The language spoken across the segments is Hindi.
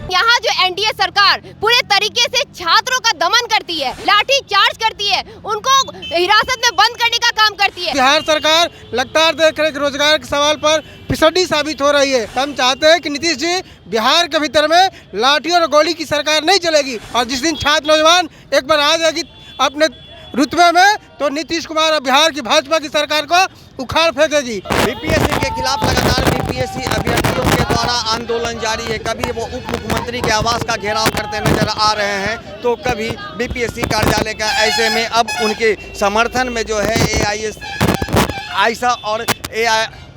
बिहार सरकार लगातार देख रहे रोजगार के सवाल पर फिसड्डी साबित हो रही है। हम चाहते हैं कि नीतीश जी बिहार के भीतर में लाठी और गोली की सरकार नहीं चलेगी, और जिस दिन छात्र नौजवान एक बार आ जाएगी अपने रुतबे में तो नीतीश कुमार और बिहार की भाजपा की सरकार को उखाड़ फेंकेगी। बीपीएससी के खिलाफ लगातार बीपीएससी अभ्यर्थियों के द्वारा आंदोलन जारी है। कभी वो उप मुख्यमंत्री के आवास का घेराव करते नजर आ रहे हैं तो कभी बीपीएससी कार्यालय का। ऐसे में अब उनके समर्थन में जो है आईसा और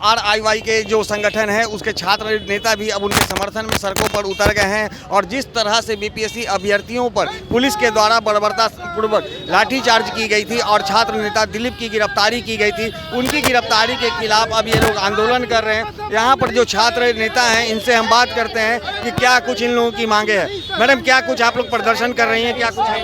ARIY के जो संगठन है उसके छात्र नेता भी अब उनके समर्थन में सड़कों पर उतर गए हैं। और जिस तरह से बीपीएससी अभ्यर्थियों पर पुलिस के द्वारा बर्बरतापूर्वक लाठीचार्ज की गई थी और छात्र नेता दिलीप की गिरफ्तारी की गई थी, उनकी गिरफ्तारी के खिलाफ अब ये लोग आंदोलन कर रहे हैं। यहाँ पर जो छात्र नेता हैं इनसे हम बात करते हैं कि क्या कुछ इन लोगों की मांगे है। मैडम, क्या कुछ आप लोग प्रदर्शन कर रही हैं, क्या कुछ है?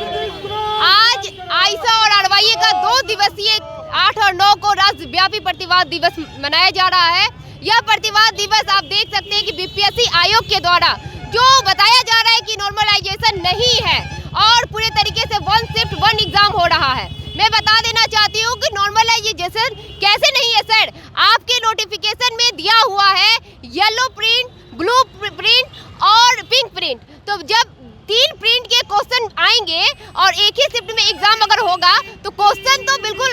आज आईसा और RYA का 2 दिवसीय 8 और 9 को राज्यव्यापी प्रतिवाद दिवस मनाया जा रहा है। यह प्रतिवाद दिवस आप देख सकते हैं कि बीपीएससी आयोग के द्वारा जो बताया जा रहा है कि नॉर्मलाइजेशन नहीं है और पूरे तरीके से 1 शिफ्ट 1 एग्जाम हो रहा है। मैं बता देना चाहती हूँ कि नॉर्मलाइजेशन कैसे नहीं है सर। आपके नोटिफिकेशन में दिया हुआ है येलो प्रिंट, ब्लू प्रिंट और पिंक प्रिंट। तो जब 3 प्रिंट के क्वेश्चन आएंगे और एक ही शिफ्ट में एग्जाम अगर होगा तो क्वेश्चन तो बिल्कुल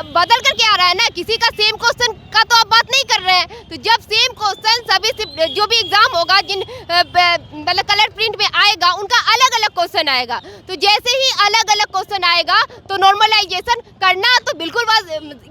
बदल करके आ रहा है ना। किसी का सेम क्वेश्चन का तो आप बात नहीं कर रहे हैं। तो जब सेम क्वेश्चन सभी शिफ्ट जो भी एग्जाम होगा जिन मतलब कलर प्रिंट में आएगा उनका अलग अलग क्वेश्चन आएगा। तो जैसे ही अलग अलग क्वेश्चन आएगा तो नॉर्मलाइजेशन करना तो बिल्कुल बात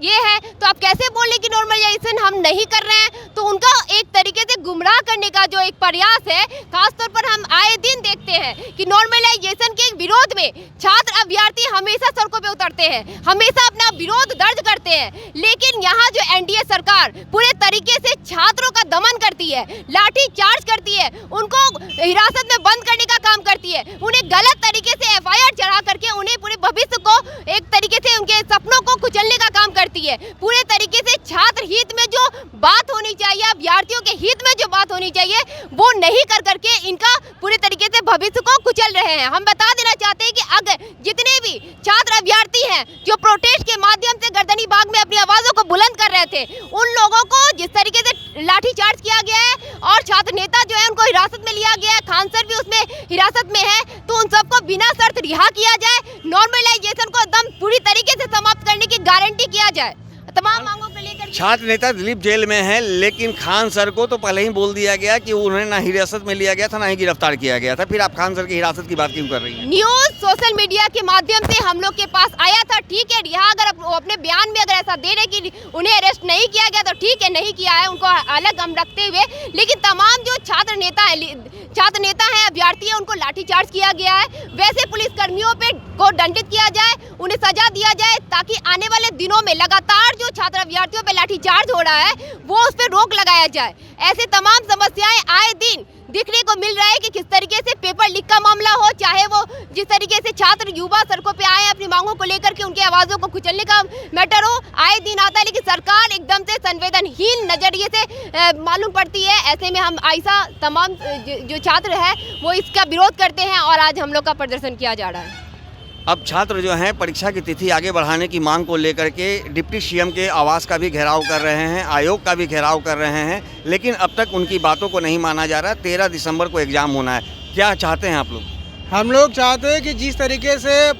ये है। तो आप कैसे बोले कि नॉर्मलाइजेशन हम नहीं कर रहे हैं? तो उनका एक तरीके से गुमराह करने का जो एक प्रयास है, खासतौर पर हम आए दिन देखते हैं कि नॉर्मलाइजेशन के विरोध में छात्र अभ्यर्थी हमेशा सड़कों पे उतरते हैं, हमेशा अपना विरोध दर्ज करते हैं। लेकिन यहाँ जो एनडीए सरकार पूरे तरीके से छात्रों का दमन करती है, लाठी चार्ज करती है, उनको हिरासत में बंद करने का काम करती है, उन्हें गलत तरीके से FIR चढ़ा करके उन्हें पूरे भविष्य को एक तरीके से उनके सपनों को कुचलने का काम करती है। पूरे तरीके से छात्र हित में जो बात होनी चाहिए, अभ्यर्थियों के हित में जो बात होनी चाहिए वो नहीं कर करके इनका पूरे तरीके से भविष्य को कुचल रहे हैं। हम बता देना चाहते हैं कि अगर जितने भी छात्र अभ्यर्थी हैं जो प्रोटेस्ट के माध्यम से गर्दनी बाग में अपनी आवाजों को बुलंद कर रहे थे, उन लोगों को जिस तरीके से लाठीचार्ज किया गया है और छात्र नेता जो है उनको हिरासत में लिया गया है, खान सर भी उसमें हिरासत में है, तो उन सबको बिना शर्त रिहा किया जाए, नॉर्मलाइजेशन को एकदम पूरी तरीके से समाप्त करने की गारंटी किया जाए। तमाम मांगों को लेकर छात्र नेता दिलीप जेल में है, लेकिन खान सर को तो पहले ही बोल दिया गया कि उन्हें ना हिरासत में लिया गया था ना ही गिरफ्तार किया गया था। फिर आप खान सर की हिरासत की बात क्यों कर रही हैं? न्यूज सोशल मीडिया के माध्यम से हम लोग के पास आया था, ठीक है, रिहा अगर अपने बयान में अगर ऐसा दे रहे कि उन्हें अरेस्ट नहीं किया गया तो ठीक है, नहीं किया है, उनको अलग हम रखते हुए। लेकिन तमाम जो छात्र नेता है अभ्यर्थी है उनको लाठीचार्ज किया गया है। वैसे पुलिस कर्मियों को दंडित किया जाए, उन्हें सजा दिया जाए, ताकि आने वाले दिनों में लगातार जो छात्र अभ्यर्थियों पे लाठीचार्ज हो रहा है वो उस पर रोक लगाया जाए। ऐसे तमाम समस्याएं आए दिन दिखने को मिल रहा है कि किस तरीके से पेपर लीक का मामला हो, चाहे वो जिस तरीके से छात्र युवा सड़कों पे आए अपनी मांगों को लेकर के उनकी आवाजों को कुचलने का मैटर हो, आए दिन आता है। लेकिन सरकार एकदम से संवेदनहीन नजरिए से मालूम पड़ती है। ऐसे में हम आईसा तमाम जो छात्र है वो इसका विरोध करते हैं और आज हम लोग का प्रदर्शन किया जा रहा है। अब छात्र जो हैं परीक्षा की तिथि आगे बढ़ाने की मांग को लेकर के डिप्टी सीएम के आवास का भी घेराव कर रहे हैं, आयोग का भी घेराव कर रहे हैं, लेकिन अब तक उनकी बातों को नहीं माना जा रहा। 13 दिसंबर को एग्ज़ाम होना है, क्या चाहते हैं आप लोग? हम लोग चाहते हैं कि जिस तरीके से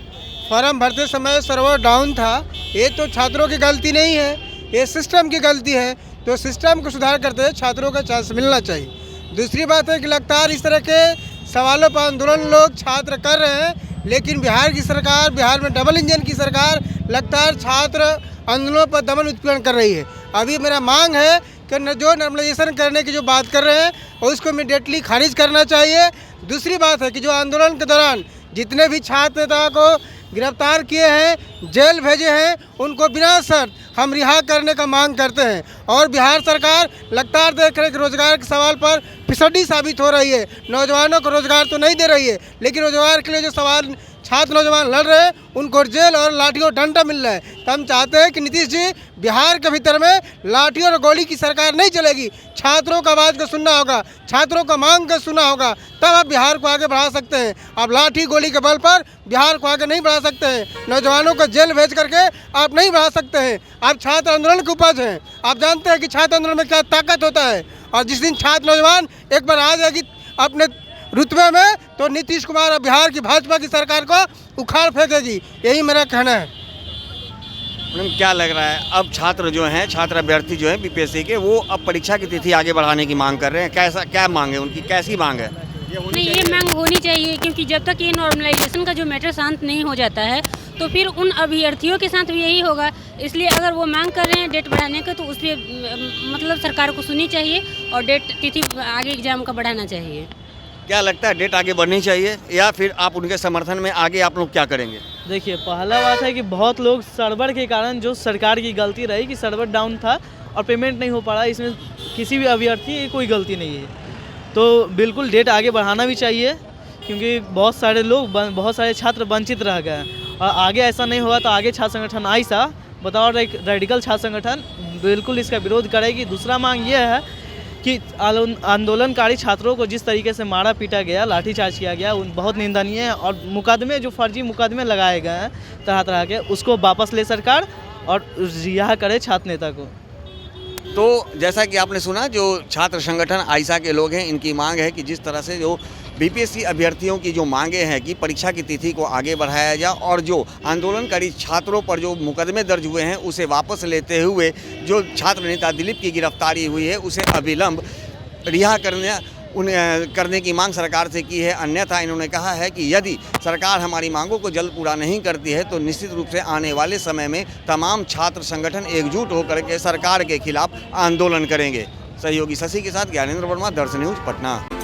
फॉर्म भरते समय सर्वर डाउन था, ये तो छात्रों की गलती नहीं है, ये सिस्टम की गलती है। तो सिस्टम को सुधार करते हुए छात्रों को चांस मिलना चाहिए। दूसरी बात है कि लगातार इस तरह के सवालों पर आंदोलन लोग छात्र कर रहे हैं, लेकिन बिहार की सरकार, बिहार में डबल इंजन की सरकार लगातार छात्र आंदोलनों पर दमन उत्पीड़न कर रही है। अभी मेरा मांग है कि जो नॉर्मलाइजेशन करने की जो बात कर रहे हैं उसको इमीडिएटली खारिज करना चाहिए। दूसरी बात है कि जो आंदोलन के दौरान जितने भी छात्र नेता को गिरफ्तार किए हैं, जेल भेजे हैं, उनको बिना शर्त हम रिहा करने का मांग करते हैं। और बिहार सरकार लगातार देख रहे रोजगार के सवाल पर फिसड्डी साबित हो रही है। नौजवानों को रोजगार तो नहीं दे रही है, लेकिन रोजगार के लिए जो सवाल छात्र नौजवान लड़ रहे हैं, उनको जेल और लाठी और डंडा मिल रहा है। तो हम चाहते हैं कि नीतीश जी, बिहार के भीतर में लाठी और गोली की सरकार नहीं चलेगी। छात्रों का आवाज़ को सुनना होगा, छात्रों का मांग को सुनना होगा, तब आप बिहार को आगे बढ़ा सकते हैं। आप लाठी गोली के बल पर बिहार को आगे नहीं बढ़ा सकते हैं। नौजवानों को जेल भेज करके आप नहीं बढ़ा सकते हैं। आप छात्र आंदोलन की उपज हैं। आप जानते हैं कि छात्र आंदोलन में क्या ताकत होता है। और जिस दिन छात्र नौजवान एक बार आ जाएगी अपने रुतबे में, तो नीतीश कुमार और बिहार की भाजपा की सरकार को उखाड़ फेंकेगी। यही मेरा कहना है। मैडम, क्या लग रहा है अब छात्र जो हैं, छात्र अभ्यर्थी जो हैं बीपीएससी के, वो अब परीक्षा की तिथि आगे बढ़ाने की मांग कर रहे हैं? कैसा क्या मांग है उनकी, कैसी मांग है? नहीं, ये मांग होनी चाहिए, क्योंकि जब तक ये नॉर्मलाइजेशन का जो मैटर शांत नहीं हो जाता है तो फिर उन अभ्यर्थियों के साथ भी यही होगा। इसलिए अगर वो मांग कर रहे हैं डेट बढ़ाने का, तो उस पर मतलब सरकार को सुननी चाहिए और डेट तिथि आगे एग्जाम का बढ़ाना चाहिए। क्या लगता है, डेट आगे बढ़नी चाहिए या फिर आप उनके समर्थन में आगे आप लोग क्या करेंगे? देखिए, पहला बात है कि बहुत लोग सर्वर के कारण, जो सरकार की गलती रही कि सर्वर डाउन था और पेमेंट नहीं हो पा रहा, इसमें किसी भी अभ्यर्थी की कोई गलती नहीं है। तो बिल्कुल डेट आगे बढ़ाना भी चाहिए, क्योंकि बहुत सारे लोग, बहुत सारे छात्र वंचित रह गए हैं। और आगे ऐसा नहीं होगा तो आगे छात्र संगठन आइसा, बताओ रेडिकल छात्र संगठन बिल्कुल इसका विरोध करेगी। दूसरा मांग ये है कि आंदोलनकारी छात्रों को जिस तरीके से मारा पीटा गया, लाठीचार्ज किया गया, बहुत निंदनीय है। और मुकदमे, जो फर्जी मुकदमे लगाए गए हैं तरह तरह के, उसको वापस ले सरकार और रिहा करे छात्र नेता को। तो जैसा कि आपने सुना, जो छात्र संगठन आइसा के लोग हैं, इनकी मांग है कि जिस तरह से जो बीपीएससी अभ्यर्थियों की जो मांगे हैं कि परीक्षा की तिथि को आगे बढ़ाया जाए और जो आंदोलनकारी छात्रों पर जो मुकदमे दर्ज हुए हैं उसे वापस लेते हुए जो छात्र नेता दिलीप की गिरफ्तारी हुई है उसे अविलंब रिहा करने की मांग सरकार से की है। अन्यथा इन्होंने कहा है कि यदि सरकार हमारी मांगों को जल्द पूरा नहीं करती है तो निश्चित रूप से आने वाले समय में तमाम छात्र संगठन एकजुट होकर के सरकार के खिलाफ आंदोलन करेंगे। सहयोगी शशि के साथ ज्ञानेंद्र वर्मा, दर्शन न्यूज, पटना।